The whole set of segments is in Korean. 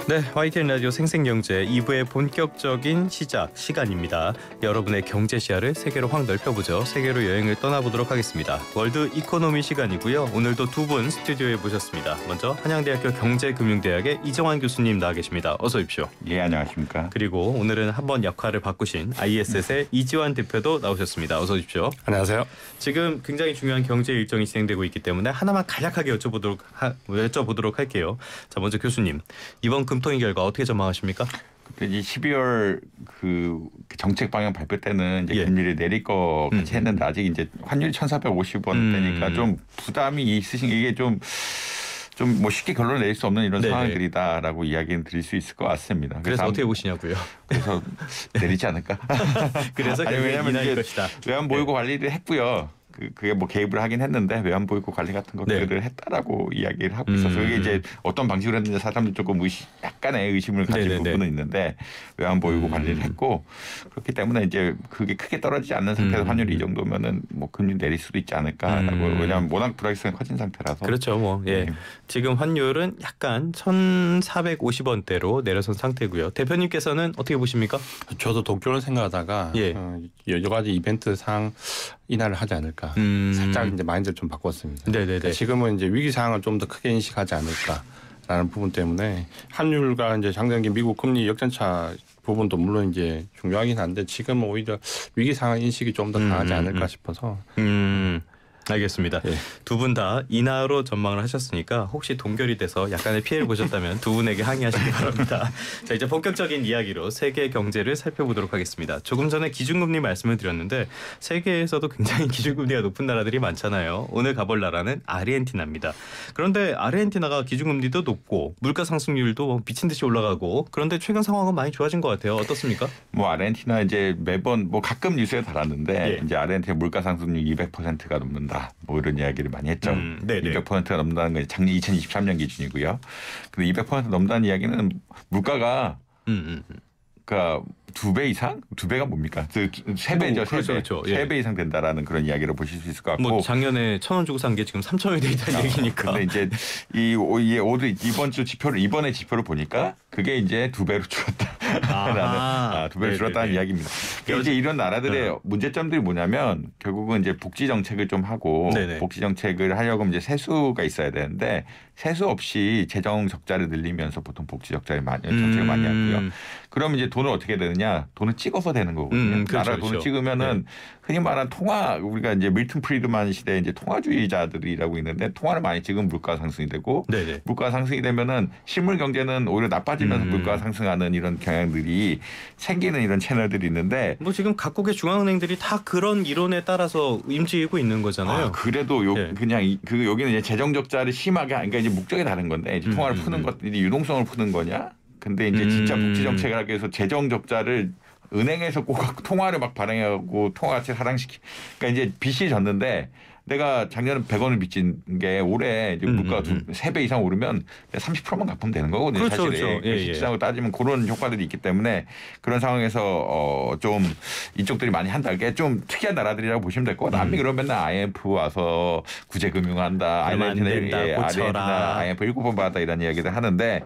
네, YTN 라디오 생생경제 2부의 본격적인 시간입니다. 여러분의 경제 시야를 세계로 확 넓혀보죠. 세계로 여행을 떠나보도록 하겠습니다. 월드 이코노미 시간이고요. 오늘도 두 분 스튜디오에 모셨습니다. 먼저 한양대학교 경제금융대학의 이정환 교수님 나와 계십니다. 어서 오십시오. 예, 안녕하십니까. 그리고 오늘은 한번 역할을 바꾸신 ISS의 이지환 대표도 나오셨습니다. 어서 오십시오. 안녕하세요. 지금 굉장히 중요한 경제 일정이 진행되고 있기 때문에 하나만 간략하게 여쭤보도록 할게요. 자, 먼저 교수님, 이번 금통위 결과 어떻게 전망하십니까? 이제 12월 그 정책 방향 발표 때는 이제 예. 금리를 내릴 거 같이 했는데 아직 이제 환율이 1,450원대니까 좀 부담이 있으신 이게 좀 뭐 쉽게 결론을 내릴 수 없는 이런 네네. 상황들이다라고 이야기는 드릴 수 있을 것 같습니다. 그래서 어떻게 보시냐고요? 그래서 내리지 않을까? 그래서 아니 왜냐하면 이날 이제 것이다. 외환보유고 관리를 했고요. 그게 뭐 개입을 하긴 했는데 외환보유고 관리 같은 것들을 했다라고 이야기를 하고 있어서 그게 이제 어떤 방식으로 했는지 사람들 조금 약간의 의심을 가진 부분은 있는데 외환보유고 관리를 했고 그렇기 때문에 이제 그게 크게 떨어지지 않는 상태에서 환율이 이 정도면은 뭐 금리 내릴 수도 있지 않을까라고 왜냐하면 워낙 불확실성이 커진 상태라서 그렇죠. 뭐 예. 지금 환율은 약간 1,450원대로 내려선 상태고요. 대표님께서는 어떻게 보십니까? 저도 동결을 생각하다가 여러 가지 이벤트상 인하를 하지 않을까. 살짝 이제 마인드를 좀 바꿨습니다. 네네네. 그러니까 지금은 이제 위기 상황을 좀 더 크게 인식하지 않을까라는 부분 때문에 환율과 이제 장기적인 미국 금리 역전차 부분도 물론 이제 중요하긴 한데 지금은 오히려 위기 상황 인식이 좀 더 강하지 않을까 싶어서. 알겠습니다. 예. 두 분 다 인하로 전망을 하셨으니까 혹시 동결이 돼서 약간의 피해를 보셨다면 두 분에게 항의하시기 바랍니다. 자, 이제 본격적인 이야기로 세계 경제를 살펴보도록 하겠습니다. 조금 전에 기준금리 말씀을 드렸는데 세계에서도 굉장히 기준금리가 높은 나라들이 많잖아요. 오늘 가볼 나라는 아르헨티나입니다. 그런데 아르헨티나가 기준금리도 높고 물가 상승률도 미친 듯이 올라가고 그런데 최근 상황은 많이 좋아진 것 같아요. 어떻습니까? 뭐 아르헨티나 이제 매번 뭐 가끔 뉴스에 달았는데 이제 아르헨티나 물가 상승률 200%가 넘는다. 뭐 이런 이야기를 많이 했죠. 200%가 넘는다는 건 작년 2023년 기준이고요. 근데 200% 넘는다는 이야기는 물가가 그러니까 2배 이상? 2배가 뭡니까? 3배죠. 그렇죠. 3배 이상 된다라는 그런 이야기를 보실 수 있을 것 같고. 뭐 작년에 1,000원 주고 산 게 지금 3,000원이 돼 있다는 얘기니까. 근데 이제 이번 주 이번에 지표를 보니까 그게 이제 2배로 줄었다라는 2배로 줄었다는 이야기입니다. 이제 이런 나라들의 문제점들이 뭐냐면 결국은 이제 복지 정책을 좀 하고 복지 정책을 하려면 이제 세수가 있어야 되는데 세수 없이 재정 적자를 늘리면서 보통 복지 정책을 많이 하고요. 그러면 이제 돈을 어떻게 되느냐? 돈을 찍어서 되는 거거든요. 나라 돈을 찍으면은 흔히 말하는 우리가 이제 밀턴 프리드만 시대에 이제 통화주의자들이라고 있는데 통화를 많이 찍으면 물가 상승이 되고 물가 상승이 되면은 실물 경제는 오히려 나빠지면서 물가 상승하는 이런 경향들이 생기는 이런 채널들이 있는데 뭐 지금 각국의 중앙은행들이 다 그런 이론에 따라서 움직이고 있는 거잖아요. 그래도 그냥 여기는 이제 재정 적자를 심하게 그러니까 이제 목적이 다른 건데 이제 통화를 푸는 것 유동성을 푸는 거냐? 근데 이제 진짜 복지 정책을 하기 위해서 재정 적자를 은행에서 꼭 통화를 막 발행하고 통화 가치를 하락시키. 그러니까 이제 빚이 졌는데 내가 작년에 100원을 빚진 게 올해 이제 물가가 3배 이상 오르면 30%만 갚으면 되는 거거든요. 그렇죠, 사실은. 그렇죠. 실질적으로 따지면 그런 효과들이 있기 때문에 그런 상황에서 좀 이쪽들이 많이 한다. 이게 좀 특이한 나라들이라고 보시면 될 것 같아요. 남미 그러면 맨날 IMF 와서 구제금융한다. 아르헨티나 IMF 7번 받았다 이런 이야기들 하는데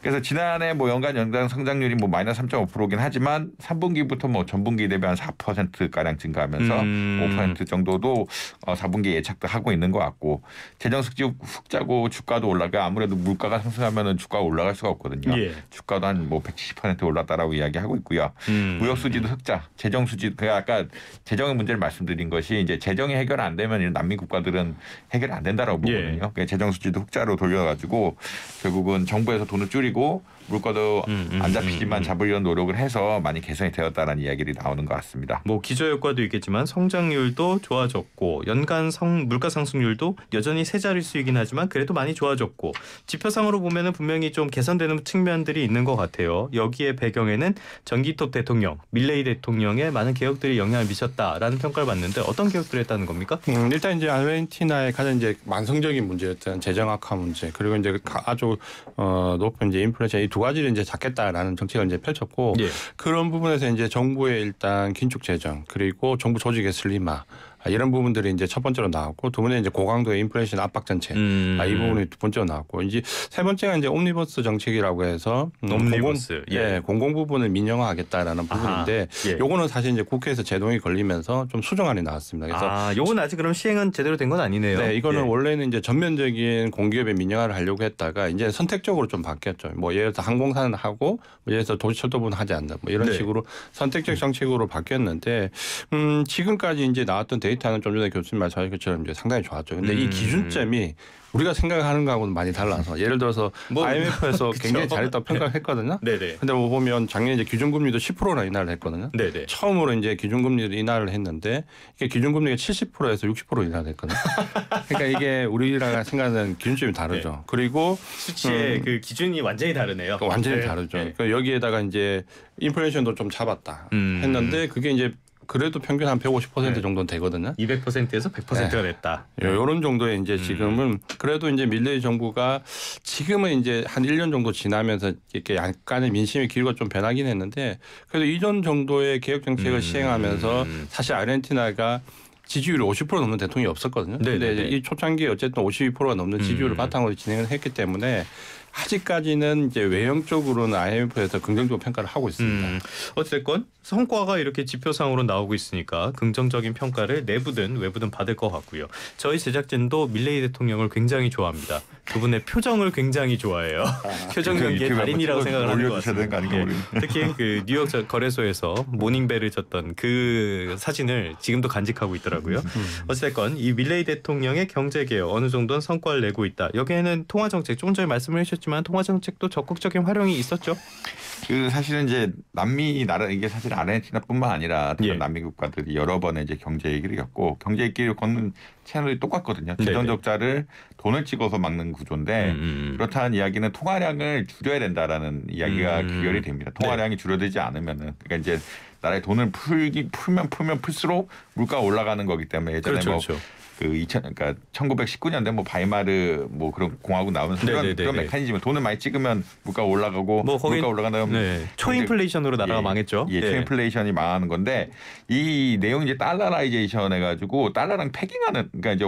그래서 지난해 뭐 연간 성장률이 뭐 마이너스 3.5%긴 하지만 3분기부터 뭐 전분기 대비 한 4%가량 증가하면서 5% 정도도 4분기 예측도 하고 있는 것 같고 재정 흑자고 주가도 올라가 아무래도 물가가 상승하면은 주가가 올라갈 수가 없거든요. 주가도 한 뭐 170% 올랐다라고 이야기하고 있고요. 무역 수지도 흑자, 재정 수지 아까 재정의 문제를 말씀드린 것이 이제 재정이 해결 안 되면 이런 난민 국가들은 해결 안 된다라고 보거든요. 그러니까 재정 수지도 흑자로 돌려가지고 결국은 정부에서 돈을 줄이고 물가도 안 잡히지만 잡으려는 노력을 해서 많이 개선이 되었다라는 이야기들이 나오는 것 같습니다. 뭐 기저효과도 있겠지만 성장률도 좋아졌고 연간 물가 상승률도 여전히 세 자릿수이긴 하지만 그래도 많이 좋아졌고 지표상으로 보면은 분명히 좀 개선되는 측면들이 있는 것 같아요. 여기에 배경에는 전기톱 대통령, 밀레이 대통령의 많은 개혁들이 영향을 미쳤다라는 평가를 받는데 어떤 개혁들을 했다는 겁니까? 일단 이제 아르헨티나의 가장 이제 만성적인 문제였던 재정 악화 문제 그리고 이제 아주 높은 이제 인플레이션 이 두 가지를 이제 잡겠다라는 정책을 이제 펼쳤고 그런 부분에서 이제 정부의 일단 긴축 재정 그리고 정부 조직의 슬림화 이런 부분들이 이제 첫 번째로 나왔고 두 번째 이제 고강도의 인플레이션 압박 정책 이 부분이 두 번째로 나왔고 이제 세 번째가 이제 옴니버스 정책이라고 해서 옴니버스 공공 부분을 민영화하겠다라는 부분인데 요거는 사실 이제 국회에서 제동이 걸리면서 좀 수정안이 나왔습니다. 그래서 요건 아직 그럼 시행은 제대로 된 건 아니네요. 네, 이거는 원래는 이제 전면적인 공기업의 민영화를 하려고 했다가 이제 선택적으로 좀 바뀌었죠. 뭐 예를 들어서 항공사는 하고 뭐 예를 들어서 도시철도부는 하지 않는 뭐 이런 식으로 선택적 정책으로 바뀌었는데 지금까지 이제 나왔던 데이터는 좀 전에 교수님 말씀하신 것처럼 이제 상당히 좋았죠. 근데 이 기준점이 우리가 생각하는 거하고는 많이 달라서 예를 들어서 IMF에서 굉장히 잘했다고 평가를 했거든요. 네네. 근데 뭐 보면 작년에 이제 기준금리도 10%나 인하를 했거든요. 네네. 처음으로 이제 기준금리를 인하를 했는데 이게 기준금리가 70%에서 60% 인하를 했거든요. 그러니까 이게 우리랑 생각하는 기준점이 다르죠. 네. 그리고 수치의 그 기준이 완전히 다르네요. 완전히 다르죠. 네. 그러니까 여기에다 이제 인플레이션도 좀 잡았다 했는데 그게 이제 그래도 평균 한 150% 정도는 되거든요. 200%에서 100%가 됐다. 이런 정도의 이제 지금은 그래도 이제 밀레이 정부가 지금은 이제 한 1년 정도 지나면서 이렇게 약간의 민심의 기류가 좀 변하긴 했는데 그래도 이전 정도의 개혁 정책을 시행하면서 사실 아르헨티나가 지지율이 50% 넘는 대통령이 없었거든요. 근데 이 초창기에 어쨌든 52%가 넘는 지지율을 바탕으로 진행을 했기 때문에 아직까지는 이제 외형적으로는 IMF에서 긍정적으로 평가를 하고 있습니다. 어쨌건 성과가 이렇게 지표상으로 나오고 있으니까 긍정적인 평가를 내부든 외부든 받을 것 같고요. 저희 제작진도 밀레이 대통령을 굉장히 좋아합니다. 그분의 표정을 굉장히 좋아해요. 표정 연기의 달인이라고 생각을 하는 것 같습니다. 특히 그 뉴욕 거래소에서 모닝벨을 쳤던 그 사진을 지금도 간직하고 있더라고요. 어쨌건 이 밀레이 대통령의 경제개혁 어느 정도는 성과를 내고 있다. 여기에는 통화정책 좀 전에 말씀을 해주셨지만 통화정책도 적극적인 활용이 있었죠. 그 사실은 이제 남미 나라 이게 사실 아르헨티나뿐만 아니라 다른 남미 국가들이 여러 번의 이제 경제 얘기를 겪고 경제 얘기를 걷는 채널이 똑같거든요. 재정 적자를 돈을 찍어서 막는 구조인데 그렇다는 이야기는 통화량을 줄여야 된다라는 이야기가 귀결이 됩니다. 통화량이 줄어들지 않으면은 그러니까 이제 나라의 돈을 풀면 풀수록 물가가 올라가는 거기 때문에 예전에 그렇죠. 그러니까 1919년대 뭐 바이마르 뭐 그런 공화국 나오면서 그런 메커니즘을 돈을 많이 찍으면 물가가 올라가고 뭐 물가 올라간다면 초인플레이션으로 나라가 망했죠. 초인플레이션이 망하는 건데 이 내용이 이제 달러라이제이션 해가지고 달러랑 패깅하는 그러니까 이제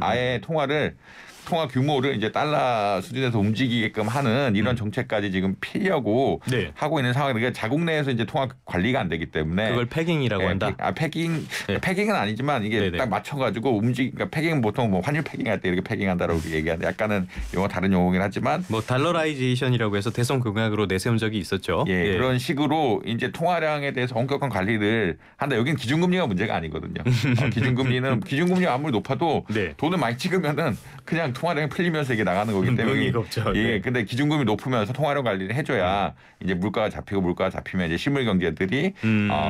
아예 통화 규모를 이제 달러 수준에서 움직이게끔 하는 이런 정책까지 지금 피려고 하고 있는 상황이니까 그러니까 자국 내에서 이제 통화 관리가 안 되기 때문에 그걸 패깅이라고 한다. 패깅은 아니지만 이게 딱 맞춰가지고 그러니까 패깅은 보통 뭐 환율 패깅할 때 이렇게 패깅한다라고 얘기하는데 약간은 용어 다른 용어긴 하지만 뭐 달러라이제이션이라고 해서 대선 공약으로 내세운 적이 있었죠. 그런 식으로 이제 통화량에 대해서 엄격한 관리를 한다. 여기는 기준금리가 문제가 아니거든요. 기준금리가 아무리 높아도 돈을 많이 찍으면은 그냥 통화량이 풀리면서 이게 나가는 거기 때문에 근데 기준금리 높으면서 통화량 관리를 해줘야 이제 물가가 잡히면 이제 실물 경제들이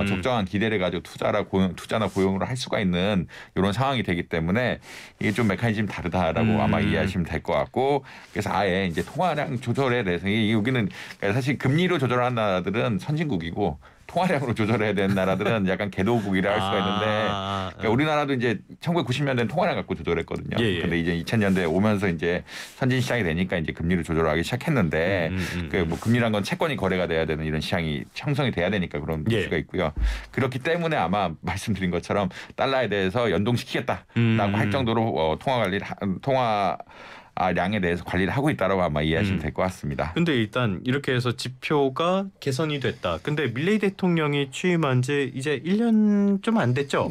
적정한 기대를 가지고 투자나 고용을 할 수가 있는 이런 상황이 되기 때문에 이게 좀 메커니즘이 다르다라고 아마 이해하시면 될 것 같고 그래서 아예 이제 통화량 조절에 대해서 여기는 사실 금리로 조절하는 나라들은 선진국이고 통화량으로 조절해야 되는 나라들은 약간 개도국이라 할 수가 있는데 그러니까 우리나라도 이제 1990년대는 통화량 갖고 조절했거든요. 근데 이제 2000년대 오면서 이제 선진 시장이 되니까 이제 금리를 조절하기 시작했는데 뭐 금리란 건 채권이 거래가 돼야 되는 이런 시장이 형성이 돼야 되니까 그런 이슈가 있고요. 그렇기 때문에 아마 말씀드린 것처럼 달러에 대해서 연동시키겠다라고 할 정도로 통화량에 대해서 관리를 하고 있다라고 아마 이해하시면 될 것 같습니다. 근데 일단 이렇게 해서 지표가 개선이 됐다. 근데 밀레이 대통령이 취임한 지 이제 1년 좀 안 됐죠.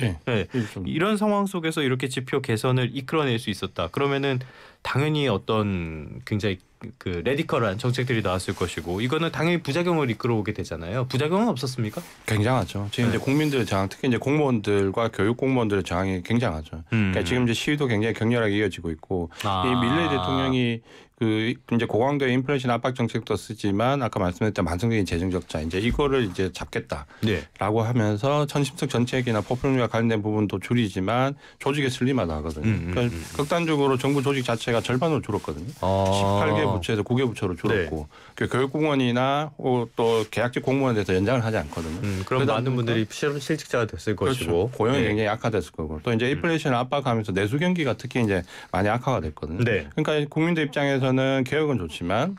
이런 상황 속에서 이렇게 지표 개선을 이끌어낼 수 있었다. 그러면은 당연히 어떤 굉장히 그 레디컬한 정책들이 나왔을 것이고 이거는 당연히 부작용을 이끌어오게 되잖아요. 부작용은 없었습니까? 굉장하죠. 지금 이제 국민들의 저항, 특히 이제 공무원들과 교육 공무원들의 저항이 굉장하죠. 그러니까 지금 이제 시위도 굉장히 격렬하게 이어지고 있고 이 밀레이 대통령이 그 이제 고강도의 인플레이션 압박 정책도 쓰지만 아까 말씀드렸던 만성적인 재정 적자 이제 이거를 이제 잡겠다라고 하면서 천심석 정책이나 포퓰리즘과 관련된 부분도 줄이지만 조직의 슬림화도 하거든요. 그러니까 극단적으로 정부 조직 자체가 절반으로 줄었거든요. 18개 부처에서 9개 부처로 줄었고 교육공무원이나 또 계약직 공무원에 대해서 연장을 하지 않거든요. 그럼 많은 분들이 실직자가 됐을 것이고 고용이 굉장히 악화됐을 거고 또 이제 인플레이션을 압박하면서 내수 경기가 특히 이제 많이 악화가 됐거든요. 그러니까 국민들 입장에서는 개혁은 좋지만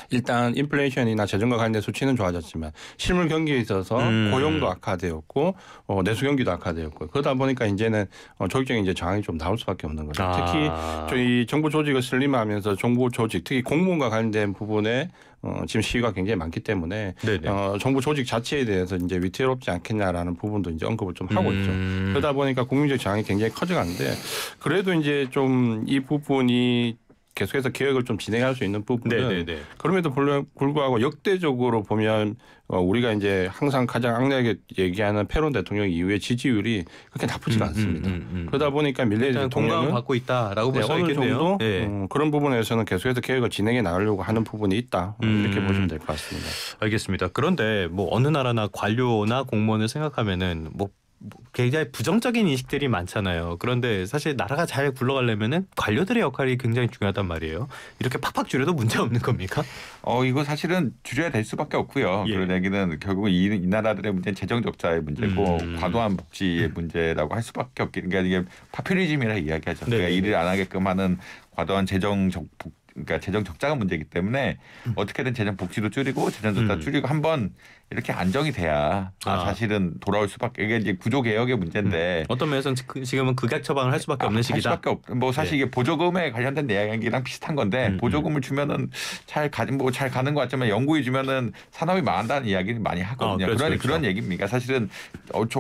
일단 인플레이션이나 재정과 관련된 수치는 좋아졌지만 실물 경기에 있어서 고용도 악화되었고 내수 경기도 악화되었고 그러다 보니까 이제는 조직적인 이제 저항이 좀 나올 수밖에 없는 거죠. 특히 저희 정부 조직을 슬림하면서 정부 조직 특히 공무원과 관련된 부분에 지금 시위가 굉장히 많기 때문에 정부 조직 자체에 대해서 이제 위태롭지 않겠냐라는 부분도 이제 언급을 좀 하고 있죠. 그러다 보니까 국민적 저항이 굉장히 커져가는데 그래도 이제 좀 이 부분이 계속해서 개혁을 좀 진행할 수 있는 부분은 그럼에도 불구하고 역대적으로 보면 우리가 이제 항상 가장 악랄하게 얘기하는 페론 대통령 이후에 지지율이 그렇게 나쁘지가 않습니다. 그러다 보니까 밀레이 대통령은 받고 있다라고 볼 수 어느 있겠네요. 정도 그런 부분에서는 계속해서 개혁을 진행해 나가려고 하는 부분이 있다. 이렇게 보시면 될 것 같습니다. 알겠습니다. 그런데 뭐 어느 나라나 관료나 공무원을 생각하면은 뭐 굉장히 부정적인 인식들이 많잖아요. 그런데 사실 나라가 잘 굴러가려면은 관료들의 역할이 굉장히 중요하단 말이에요. 이렇게 팍팍 줄여도 문제 없는 겁니까? 이거 사실은 줄여야 될 수밖에 없고요. 그런 얘기는 결국 이 나라들의 문제는 재정 적자의 문제고 과도한 복지의 문제라고 할 수밖에 없게. 그러니까 이게 파퓰리즘이라 이야기하죠. 그러니까 일을 안 하게끔 하는 과도한 재정 적자가 문제이기 때문에 어떻게든 재정 복지도 줄이고 재정 적자 줄이고 한번 이렇게 안정이 돼야 사실은 돌아올 수밖에. 이게 이제 구조 개혁의 문제인데 어떤 면에서는 지금은 극약 처방을 할 수밖에 없는 시기다. 뭐 사실 이게 보조금에 관련된 이야기랑 비슷한 건데 보조금을 주면은 잘 가는 것 같지만 연구해 주면은 산업이 망한다는 이야기를 많이 하거든요. 그런 얘기입니다. 사실은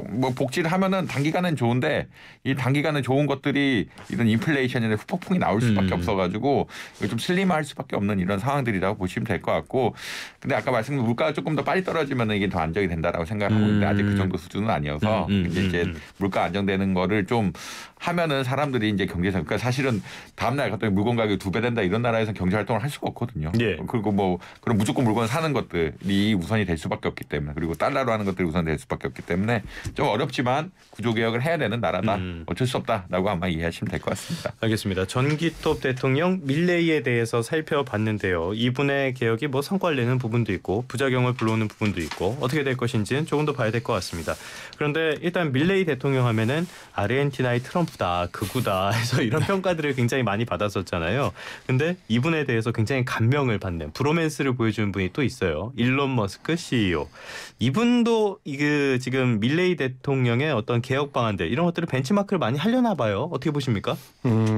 뭐 복지를 하면은 단기간은 좋은데 이 단기간에 좋은 것들이 이런 인플레이션이나 후폭풍이 나올 수밖에 없어가지고 좀 슬림할 수밖에 없는 이런 상황들이라고 보시면 될 것 같고. 근데 아까 말씀드린 물가가 조금 더 빨리 떨어지면 이게 더 안정이 된다라고 생각하고 있는데 아직 그 정도 수준은 아니어서 이제 물가 안정되는 거를 좀 하면은 사람들이 이제 경제상 그러니까 사실은 다음날 갑자기 물건 가격이 2배 된다 이런 나라에서 경제 활동을 할 수가 없거든요. 그리고 뭐 그런 무조건 물건 사는 것들이 우선이 될 수밖에 없기 때문에 그리고 달러로 하는 것들이 우선 될 수밖에 없기 때문에 좀 어렵지만 구조 개혁을 해야 되는 나라다. 어쩔 수 없다라고 아마 이해하시면 될 것 같습니다. 알겠습니다. 전기톱 대통령 밀레이에 대해서 살펴봤는데요. 이분의 개혁이 뭐 성과를 내는 부분도 있고 부작용을 불러오는 부분도 있고 어떻게 될 것인지는 조금 더 봐야 될 것 같습니다. 그런데 일단 밀레이 대통령 하면은 아르헨티나의 트럼프다, 극우다 해서 이런 평가들을 굉장히 많이 받았었잖아요. 근데 이분에 대해서 굉장히 감명을 받는 브로맨스를 보여주는 분이 또 있어요. 일론 머스크 CEO. 이분도 지금 밀레이 대통령의 어떤 개혁 방안들 이런 것들을 벤치마크를 많이 하려나 봐요. 어떻게 보십니까?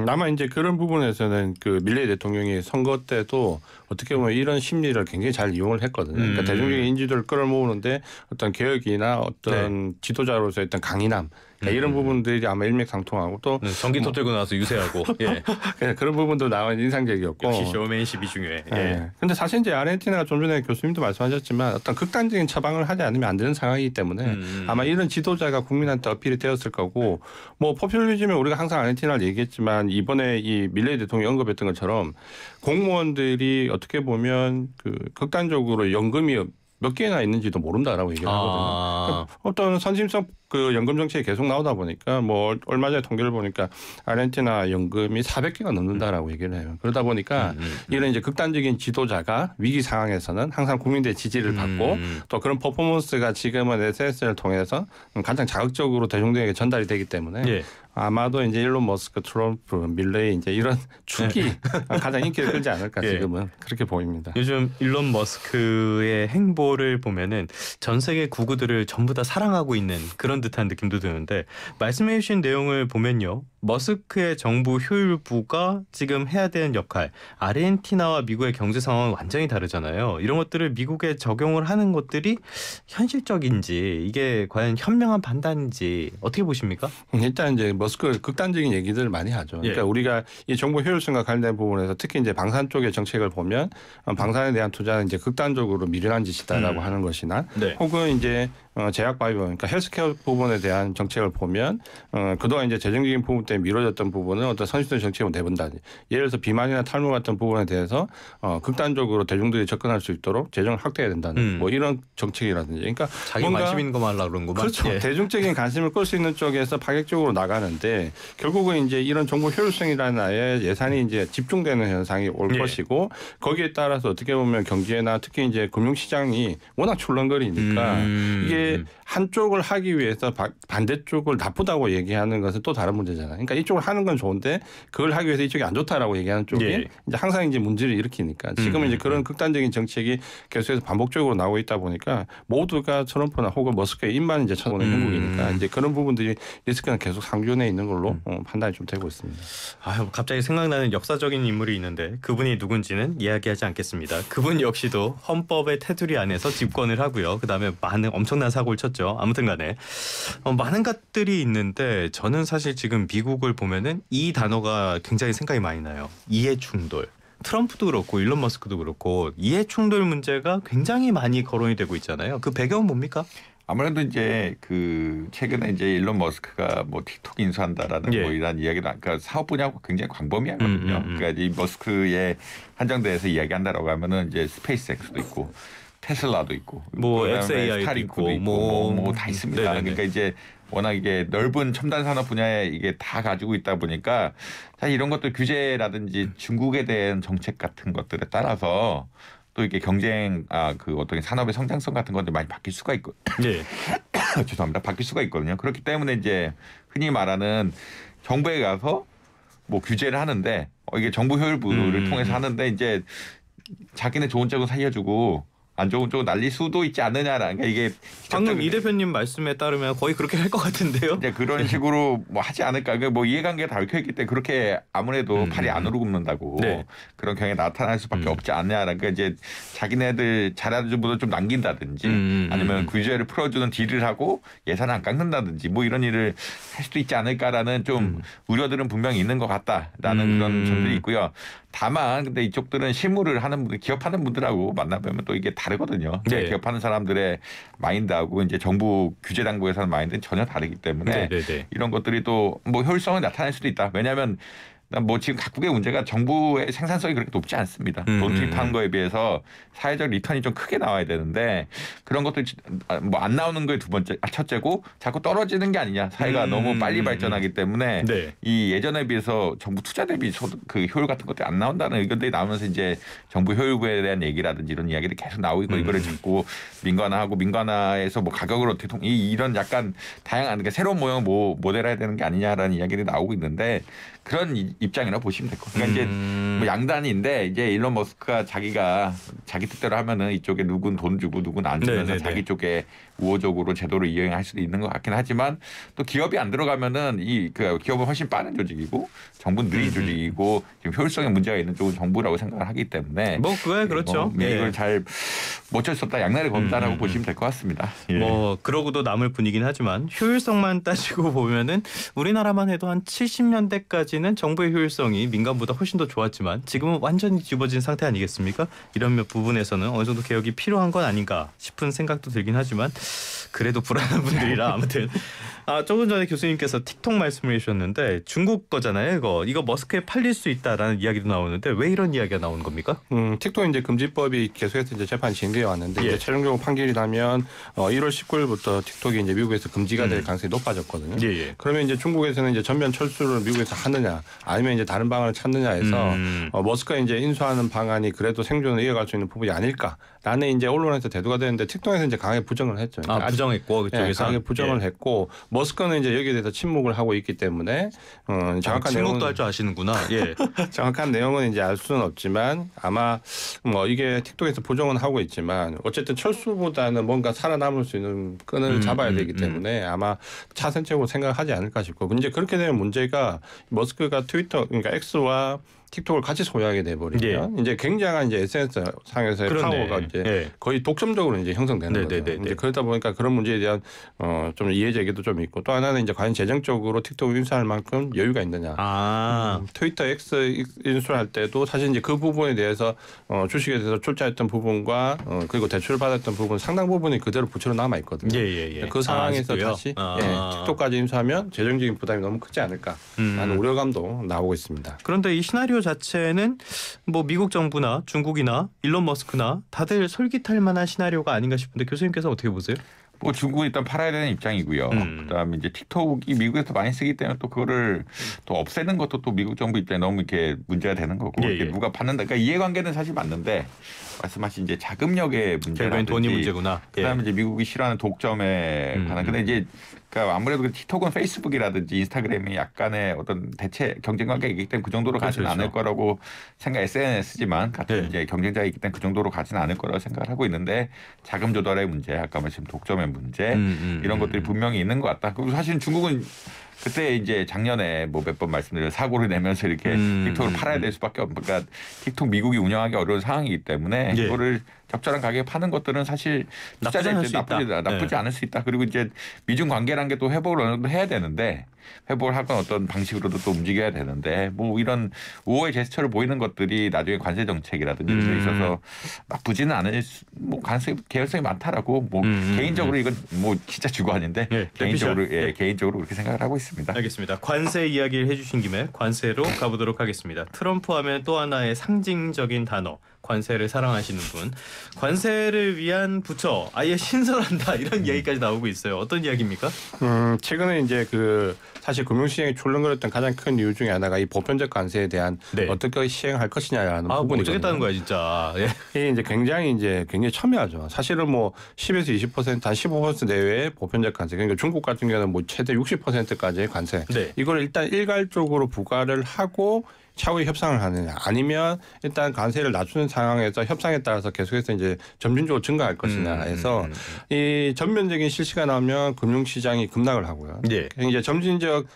아마 이제 그런 부분에서는 그 밀레이 대통령이 선거 때도 어떻게 보면 이런 심리를 굉장히 잘 이용을 했거든요. 그러니까 대중적인 인지도를 끌어모으는데 어떤 개혁이나 어떤 지도자로서의 어떤 강인함 이런 부분들이 아마 일맥상통하고 또 전기톱 들고 나와서 유세하고 그런 부분도 나온 인상적이었고 역시 쇼맨십이 중요해. 근데 사실 이제 아르헨티나가 좀 전에 교수님도 말씀하셨지만 어떤 극단적인 처방을 하지 않으면 안 되는 상황이기 때문에 아마 이런 지도자가 국민한테 어필이 되었을 거고 뭐 포퓰리즘에 우리가 항상 아르헨티나를 얘기했지만 이번에 이 밀레이 대통령이 언급했던 것처럼 공무원들이 어떻게 보면 그 극단적으로 연금이 몇 개나 있는지도 모른다라고 얘기를 하거든요. 그러니까 어떤 선심성 그 연금 정책이 계속 나오다 보니까 뭐 얼마 전에 통계를 보니까 아르헨티나 연금이 400개가 넘는다라고 얘기를 해요. 그러다 보니까 이런 이제 극단적인 지도자가 위기 상황에서는 항상 국민들의 지지를 받고 또 그런 퍼포먼스가 지금은 SNS를 통해서 가장 자극적으로 대중들에게 전달이 되기 때문에 아마도 이제 일론 머스크, 트럼프, 밀레이 이제 이런 축이 가장 인기를 끌지 않을까 지금은 그렇게 보입니다. 요즘 일론 머스크의 행보를 보면은 전 세계 구구들을 전부 다 사랑하고 있는 그런 듯한 느낌도 드는데 말씀해 주신 내용을 보면요. 머스크의 정부 효율부가 지금 해야 되는 역할, 아르헨티나와 미국의 경제 상황은 완전히 다르잖아요. 이런 것들을 미국에 적용을 하는 것들이 현실적인지 이게 과연 현명한 판단인지 어떻게 보십니까? 일단 이제 머스크 극단적인 얘기들을 많이 하죠. 그러니까 우리가 이 정부 효율성과 관련된 부분에서 특히 이제 방산 쪽의 정책을 보면 방산에 대한 투자는 이제 극단적으로 미련한 짓이다라고 하는 것이나 혹은 이제 제약바이오, 그러니까 헬스케어 부분에 대한 정책을 보면 그동안 이제 재정적인 부분 때문에 미뤄졌던 부분은 어떤 선심성 정책으로 내본다. 예를 들어서 비만이나 탈모 같은 부분에 대해서 극단적으로 대중들이 접근할 수 있도록 재정을 확대해야 된다는 뭐 이런 정책이라든지. 그러니까 자기 관심 있는 것만 하려고 그런 거만. 그렇죠. 대중적인 관심을 끌 수 있는 쪽에서 파격적으로 나가는데 있는데 결국은 이제 이런 정보 효율성이라는 아예 예산이 이제 집중되는 현상이 올 예. 것이고 거기에 따라서 어떻게 보면 경제나 특히 이제 금융시장이 워낙 출렁거리니까 이게 한쪽을 하기 위해서 반대쪽을 나쁘다고 얘기하는 것은 또 다른 문제잖아요. 그러니까 이쪽을 하는 건 좋은데 그걸 하기 위해서 이쪽이 안 좋다라고 얘기하는 쪽이 예. 이제 항상 이제 문제를 일으키니까 지금은 이제 그런 극단적인 정책이 계속해서 반복적으로 나오고 있다 보니까 모두가 트럼프나 혹은 머스크의 입만 이제 쳐보는 형국이니까 이제 그런 부분들이 리스크는 계속 상존해 있는 걸로 판단이 좀 되고 있습니다. 아유, 갑자기 생각나는 역사적인 인물이 있는데 그분이 누군지는 이야기하지 않겠습니다. 그분 역시도 헌법의 테두리 안에서 집권을 하고요. 그다음에 많은 엄청난 사고를 쳤죠. 아무튼 간에 많은 것들이 있는데 저는 사실 지금 미국을 보면은 이 단어가 굉장히 생각이 많이 나요. 이해 충돌. 트럼프도 그렇고 일론 머스크도 그렇고 이해 충돌 문제가 굉장히 많이 거론이 되고 있잖아요. 그 배경은 뭡니까? 아무래도 이제 그 최근에 이제 일론 머스크가 뭐 틱톡 인수한다라는 예. 뭐 이런 이야기도 그러니까 사업 분야가 굉장히 광범위하거든요. 그러니까 이 머스크의 한정대에서 이야기한다라고 하면은 이제 스페이스X도 있고 테슬라도 있고 뭐 그다음에 XAI도 스타링크도 있고, 있고 뭐 다 있습니다. 네네네. 그러니까 이제 워낙 이게 넓은 첨단 산업 분야에 이게 다 가지고 있다 보니까 사실 이런 것들 규제라든지 중국에 대한 정책 같은 것들에 따라서 또 이게 경쟁 그 어떤 산업의 성장성 같은 것들 많이 바뀔 수가 있고 네. 죄송합니다. 바뀔 수가 있거든요. 그렇기 때문에 이제 흔히 말하는 정부에 가서 뭐 규제를 하는데 이게 정부 효율부를 통해서 하는데 이제 자기네 좋은 쪽은 살려주고 안 좋은 쪽은 날릴 수도 있지 않느냐라는 게 이게 방금 이 대표님 말씀에 따르면 거의 그렇게 할 것 같은데요. 이제 그런 식으로 뭐 하지 않을까. 그러니까 뭐 이해관계가 다 얽혀있기 때문에 그렇게 아무래도 팔이 안으로 굽는다고 네. 그런 경향이 나타날 수밖에 없지 않냐라는 게 이제 자기네들 잘하는 분들 좀 남긴다든지 아니면 규제를 풀어주는 딜을 하고 예산을 안 깎는다든지 뭐 이런 일을 할 수도 있지 않을까라는 좀 우려들은 분명히 있는 것 같다라는 그런 점들이 있고요. 다만 근데 이쪽들은 실무를 하는 분들, 기업하는 분들하고 만나보면 또 이게 다르거든요. 네. 기업하는 사람들의 마인드하고 이제 정부 규제 당국에서 하는 마인드는 전혀 다르기 때문에 네네네. 이런 것들이 또 뭐 효율성을 나타낼 수도 있다. 왜냐하면 뭐 지금 각국의 문제가 정부의 생산성이 그렇게 높지 않습니다. 돈 투입하는 거에 비해서 사회적 리턴이 좀 크게 나와야 되는데 그런 것도 뭐 안 나오는 거에 첫째고 자꾸 떨어지는 게 아니냐. 사회가 너무 빨리 발전하기 때문에 네. 이 예전에 비해서 정부 투자 대비 그 효율 같은 것들이 안 나온다는 의견들이 나오면서 이제 정부 효율부에 대한 얘기라든지 이런 이야기들이 계속 나오고 있고 이거를 듣고 민관화하고 민관화에서 뭐 가격을 어떻게 이런 약간 다양한 그러니까 새로운 모형 모델화해야 되는 게 아니냐라는 이야기들이 나오고 있는데 그런 입장이라 보시면 될 것 같아요. 그러니까 이제 뭐 양단인데 이제 일론 머스크가 자기가 자기 뜻대로 하면은 이쪽에 누군 돈 주고 누군 안 주면서 네네네. 자기 쪽에 우호적으로 제도를 이행할 수도 있는 것 같긴 하지만 또 기업이 안 들어가면은 그 기업은 훨씬 빠른 조직이고 정부는 느린 조직이고 지금 효율성에 문제가 있는 쪽은 정부라고 생각을 하기 때문에 뭐 그거야 그렇죠. 뭐 이걸 예. 잘 못 칠 수 없다 양날의 검다라고 보시면 될 것 같습니다. 예. 뭐 그러고도 남을 분이긴 하지만 효율성만 따지고 보면은 우리나라만 해도 한 70년대까지는 정부의 효율성이 민간보다 훨씬 더 좋았지만 지금은 완전히 뒤집어진 상태 아니겠습니까? 이런 부분에서는 어느 정도 개혁이 필요한 건 아닌가 싶은 생각도 들긴 하지만 그래도 불안한 분들이라 아무튼 조금 전에 교수님께서 틱톡 말씀을 해주셨는데 중국 거잖아요. 이거 머스크에 팔릴 수 있다라는 이야기도 나오는데 왜 이런 이야기가 나오는 겁니까? 틱톡 이제 금지법이 계속해서 이제 재판이 진행되어 왔는데 예. 이제 최종적으로 판결이 나면 1월 19일부터 틱톡이 이제 미국에서 금지가 될 가능성이 높아졌거든요. 예. 그러면 이제 중국에서는 이제 전면 철수를 미국에서 하느냐 아니면 이제 다른 방안을 찾느냐 해서 머스크가 이제 인수하는 방안이 그래도 생존을 이어갈 수 있는 부분이 아닐까라는 이제 언론에서 대두가 되는데 틱톡에서 이제 강하게 부정을 했죠. 그러니까 부정했고 그쪽에서 강하게 부정을 했고 머스크는 이제 여기에 대해서 침묵을 하고 있기 때문에 정확한 침묵도 내용은 할 줄 아시는구나. 예. 정확한 내용은 이제 알 수는 없지만 아마 뭐 이게 틱톡에서 부정은 하고 있지만 어쨌든 철수보다는 뭔가 살아남을 수 있는 끈을 잡아야 되기 때문에 아마 차선책으로 생각하지 않을까 싶고 이제 그렇게 되면 문제가 머스크가 트위터 그러니까 X와 틱톡을 같이 소유하게 돼버리면 이제 굉장한 이제 SNS 상에서의 그렇네. 파워가 이제 예. 거의 독점적으로 이제 형성되는 거죠. 이제 그러다 보니까 그런 문제에 대한 좀 이해 제기도 좀 있고 또 하나는 이제 과연 재정적으로 틱톡을 인수할 만큼 여유가 있느냐. 트위터 X 인수할 때도 사실 이제 그 부분에 대해서 주식에 대해서 출자했던 부분과 그리고 대출을 받았던 부분 상당 부분이 그대로 부채로 남아 있거든요. 그 상황에서 다시 틱톡까지 인수하면 재정적인 부담이 너무 크지 않을까 하는 우려감도 나오고 있습니다. 그런데 이 시나리오 자체는 뭐 미국 정부나 중국이나 일론 머스크나 다들 솔깃할 만한 시나리오가 아닌가 싶은데 교수님께서 어떻게 보세요? 뭐 중국은 일단 팔아야 되는 입장이고요. 그다음에 이제 틱톡이 미국에서 많이 쓰기 때문에 또 그거를 또 없애는 것도 또 미국 정부 입장에 너무 이렇게 문제가 되는 거고 예, 예. 이게 누가 받는다. 그러니까 이해관계는 사실 맞는데 말씀하신 이제 자금력의 문제라든지 결국엔 돈이 문제구나. 예. 그다음에 이제 미국이 싫어하는 독점에 관한. 근데 이제 그러니까 아무래도 틱톡은 페이스북이라든지 인스타그램이 약간의 어떤 대체 경쟁 관계이기 때문에 그 정도로 가지는 그렇죠. 않을 거라고 생각. SNS지만 같은 네. 이제 경쟁자이기 때문에 그 정도로 가지는 않을 거라고 생각을 하고 있는데 자금 조달의 문제, 아까 말씀 독점의 문제 이런 것들이 분명히 있는 것 같다. 그리고 사실 중국은 그때 이제 작년에 뭐 몇 번 말씀드린 사고를 내면서 이렇게 틱톡을 팔아야 될 수밖에 없는. 그러니까 틱톡 미국이 운영하기 어려운 상황이기 때문에 예. 그거를 적절한 가격에 파는 것들은 사실 나쁘지 않을 수 있다. 나쁘지 않을 수 있다. 그리고 이제 미중 관계라는 게 또 회복을 어느 정도 해야 되는데 회복을 하건 어떤 방식으로도 또 움직여야 되는데 뭐 이런 우호의 제스처를 보이는 것들이 나중에 관세 정책이라든지 이런 데 있어서 나쁘지는 않을 뭐 개연성이 많다라고 뭐 개인적으로 이건 뭐 진짜 주관인데 예, 개인적으로 예. 개인적으로 그렇게 생각을 하고 있습니다. 알겠습니다. 관세 이야기를 해주신 김에 관세로 가보도록 하겠습니다. 트럼프 하면 또 하나의 상징적인 단어. 관세를 사랑하시는 분. 관세를 위한 부처 아예 신설한다 이런 이야기까지 나오고 있어요. 어떤 이야기입니까? 최근에 이제 사실 금융시장이 출렁거렸던 가장 큰 이유 중에 하나가 이 보편적 관세에 대한 네. 어떻게 시행할 것이냐라는 부분이거든요. 어쩌겠다는 거야 진짜. 예. 이게 이제 굉장히 첨예하죠. 사실은 뭐 10에서 20%, 한 15% 내외의 보편적 관세. 그러니까 중국 같은 경우는 뭐 최대 60%까지의 관세. 네. 이걸 일단 일괄적으로 부과를 하고 차후에 협상을 하느냐, 아니면 일단 관세를 낮추는 상황에서 협상에 따라서 계속해서 이제 점진적으로 증가할 것이냐 해서 이 전면적인 실시가 나오면 금융시장이 급락을 하고요. 예. 이제 점진적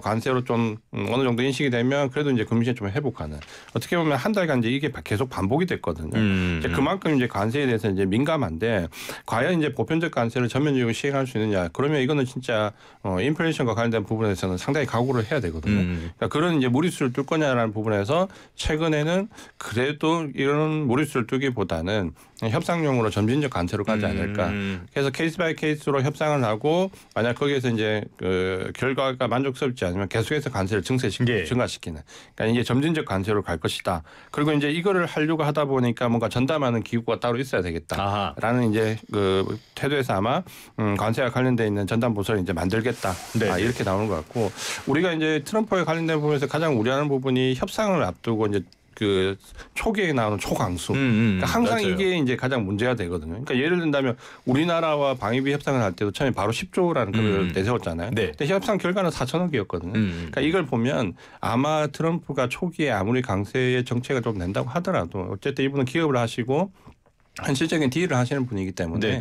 관세로 좀 어느 정도 인식이 되면 그래도 이제 금융시장이 좀 회복하는. 어떻게 보면 한 달간 이제 이게 계속 반복이 됐거든요. 이제 그만큼 이제 관세에 대해서 이제 민감한데 과연 이제 보편적 관세를 전면적으로 시행할 수 있느냐? 그러면 이거는 진짜 인플레이션과 관련된 부분에서는 상당히 각오를 해야 되거든요. 그러니까 그런 이제 무리수를 뚫 거냐라는 부분에서 최근에는 그래도 이런 무리수를 뚫기보다는 협상용으로 점진적 관세로 가지 않을까. 그래서 케이스 바이 케이스로 협상을 하고 만약 거기에서 이제 그 결과가 만족스럽지 않으면 계속해서 관세를 증가시키는. 그러니까 이게 점진적 관세로 갈 것이다. 그리고 이제 이거를 하려고 하다 보니까 뭔가 전담하는 기구가 따로 있어야 되겠다라는 이제 그 태도에서 아마 관세와 관련돼 있는 전담 부서를 이제 만들겠다. 이렇게 나오는 것 같고 우리가 이제 트럼프에 관련된 부분에서 가장 우려하는 부분이 협상을 앞두고 이제 그 초기에 나오는 초강수. 그러니까 항상 맞아요. 이게 이게 가장 문제가 되거든요. 그러니까 예를 든다면 우리나라와 방위비 협상을 할 때도 처음에 바로 10조라는 금액을 내세웠잖아요. 네. 근데 협상 결과는 4천억이었거든요. 그러니까 이걸 보면 아마 트럼프가 초기에 아무리 강세의 정책을 좀 낸다고 하더라도 어쨌든 이분은 기업을 하시고 현실적인 딜을 하시는 분이기 때문에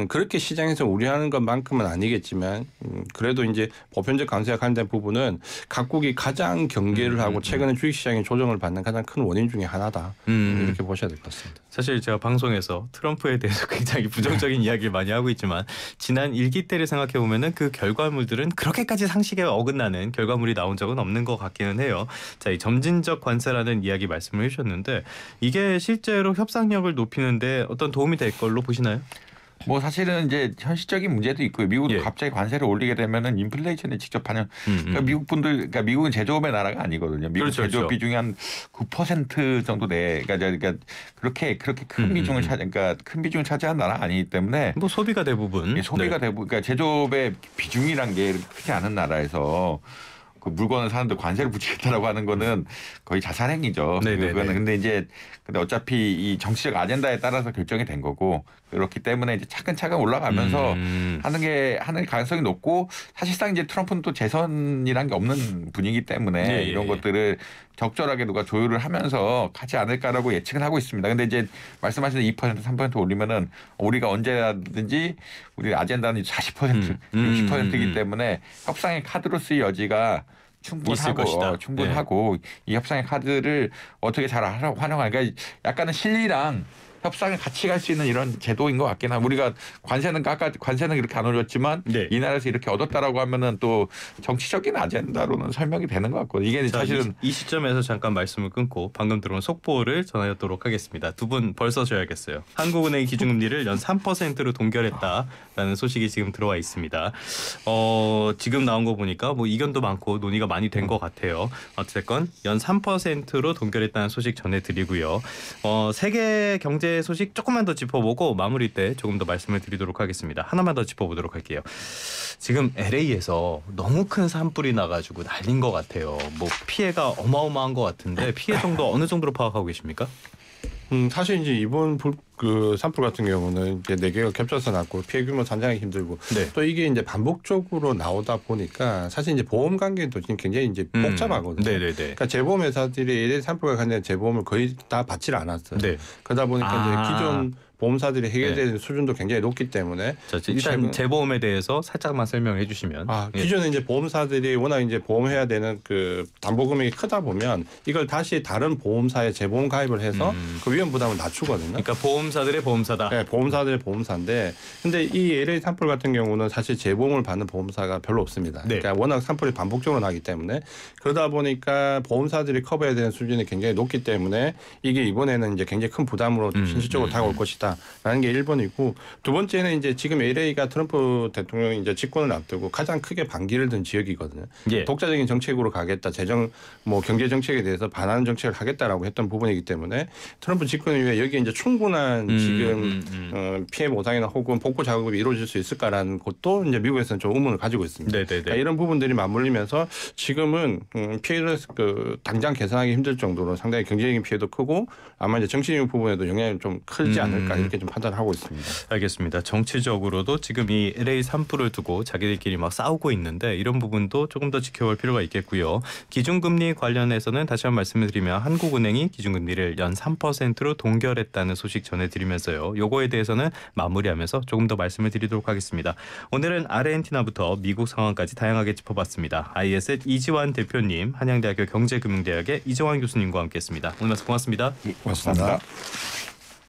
그렇게 시장에서 우려하는 것만큼은 아니겠지만 그래도 이제 보편적 관세와 관련된 부분은 각국이 가장 경계를 하고 최근에 주식시장이 조정을 받는 가장 큰 원인 중에 하나다. 이렇게 보셔야 될 것 같습니다. 사실 제가 방송에서 트럼프에 대해서 굉장히 부정적인 이야기를 많이 하고 있지만 지난 1기 때를 생각해 보면은 그 결과물들은 그렇게까지 상식에 어긋나는 결과물이 나온 적은 없는 것 같기는 해요. 자, 이 점진적 관세라는 이야기 말씀을 해주셨는데 이게 실제로 협상력을 높이는데 어떤 도움이 될 걸로 보시나요? 뭐 사실은 이제 현실적인 문제도 있고요. 미국도 예. 갑자기 관세를 올리게 되면은 인플레이션에 직접 반영. 그러니까 미국 분들, 그러니까 미국은 제조업의 나라가 아니거든요. 미국 그렇죠, 제조업 그렇죠. 비중이 한 9% 정도 돼. 그러니까 그렇게 큰 비중을 그러니까 큰 비중을 차지한 나라가 아니기 때문에 뭐 소비가 대부분. 소비가 대부분. 그러니까 제조업의 비중이란 게 크지 않은 나라에서. 그 물건을 사는데 관세를 붙이겠다라고 하는 거는 거의 자살행위죠. 그거는 근데 어차피 이 정치적 아젠다에 따라서 결정이 된 거고 그렇기 때문에 이제 차근차근 올라가면서 하는 가능성이 높고 사실상 이제 트럼프는 또 재선이란 게 없는 분이기 때문에 이런 것들을 적절하게 누가 조율을 하면서 가지 않을까라고 예측은 하고 있습니다. 근데 이제 말씀하신 2% 3% 올리면은 우리가 언제든지 우리 아젠다는 40% 60%이기 때문에 협상의 카드로 쓸 여지가 충분하고 이 협상의 카드를 어떻게 잘 활용할까. 그러니까 약간은 실리랑 협상을 같이 갈 수 있는 이런 제도인 것 같긴 합니다. 우리가 관세는 이렇게 안 올렸지만 이 나라에서 이렇게 얻었다라고 하면은 또 정치적인 아젠다로는 설명이 되는 것 같고 이게 사실은 이 시점에서 잠깐 말씀을 끊고 방금 들어온 속보를 전하도록 하겠습니다. 두 분 벌써 줘야겠어요. 한국은행이 기준금리를 연 3%로 동결했다라는 소식이 지금 들어와 있습니다. 지금 나온 거 보니까 뭐 이견도 많고 논의가 많이 된 것 같아요. 어쨌건 연 3%로 동결했다는 소식 전해드리고요. 세계 경제 경제 소식 조금만 더 짚어보고 마무리 때 조금 더 말씀을 드리도록 하겠습니다. 하나만 더 짚어보도록 할게요. 지금 LA에서 너무 큰 산불이 나가지고 난린 것 같아요. 뭐 피해가 어마어마한 것 같은데 피해 정도 어느 정도로 파악하고 계십니까? 사실 이제 이번 그 산불 같은 경우는 이제 4개가 겹쳐서 났고 피해 규모 산정하기 힘들고 네. 또 이게 이제 반복적으로 나오다 보니까 사실 이제 보험 관계도 지금 굉장히 이제 복잡하거든요. 네네네. 그러니까 재보험 회사들이 LA 산불과 관련된 재보험을 거의 다 받지를 않았어요. 네. 그러다 보니까 이제 기존 보험사들이 해결되는 네. 수준도 굉장히 높기 때문에 자, 일단 재보험에 대해서 살짝만 설명해 주시면. 기존에 이제 보험사들이 워낙 이제 보험해야 되는 그 담보 금액이 크다 보면 이걸 다시 다른 보험사에 재보험 가입을 해서 그 위험 부담을 낮추거든요. 그러니까 보험사들의 보험사다. 네, 보험사들의 보험사인데 근데 이 LA 산불 같은 경우는 사실 재보험을 받는 보험사가 별로 없습니다. 네. 그러니까 워낙 산불이 반복적으로 나기 때문에 그러다 보니까 보험사들이 커버해야 되는 수준이 굉장히 높기 때문에 이게 이번에는 이제 굉장히 큰 부담으로 실질적으로 다가올 것이다. 라는 게 1번이고 두 번째는 이제 지금 LA가 트럼프 대통령이 이제 집권을 앞두고 가장 크게 반기를 든 지역이거든요. 예. 독자적인 정책으로 가겠다. 재정 뭐 경제 정책에 대해서 반하는 정책을 하겠다라고 했던 부분이기 때문에 트럼프 집권 이후에 여기에 이제 충분한 지금 피해 보상이나 혹은 복구 작업이 이루어질 수 있을까라는 것도 이제 미국에서는 좀 의문을 가지고 있습니다. 그러니까 이런 부분들이 맞물리면서 지금은 피해를 그 당장 계산하기 힘들 정도로 상당히 경제적인 피해도 크고 아마 이제 정치적인 부분에도 영향이 좀 크지 않을까 이렇게 좀 판단하고 있습니다. 알겠습니다. 정치적으로도 지금 이 LA 산불을 두고 자기들끼리 막 싸우고 있는데 이런 부분도 조금 더 지켜볼 필요가 있겠고요. 기준금리 관련해서는 다시 한번 말씀을 드리면 한국은행이 기준금리를 연 3%로 동결했다는 소식 전해드리면서요. 요거에 대해서는 마무리하면서 조금 더 말씀을 드리도록 하겠습니다. 오늘은 아르헨티나부터 미국 상황까지 다양하게 짚어봤습니다. IS의 이지환 대표님, 한양대학교 경제금융대학의 이정환 교수님과 함께했습니다. 오늘 말씀 고맙습니다. 고맙습니다.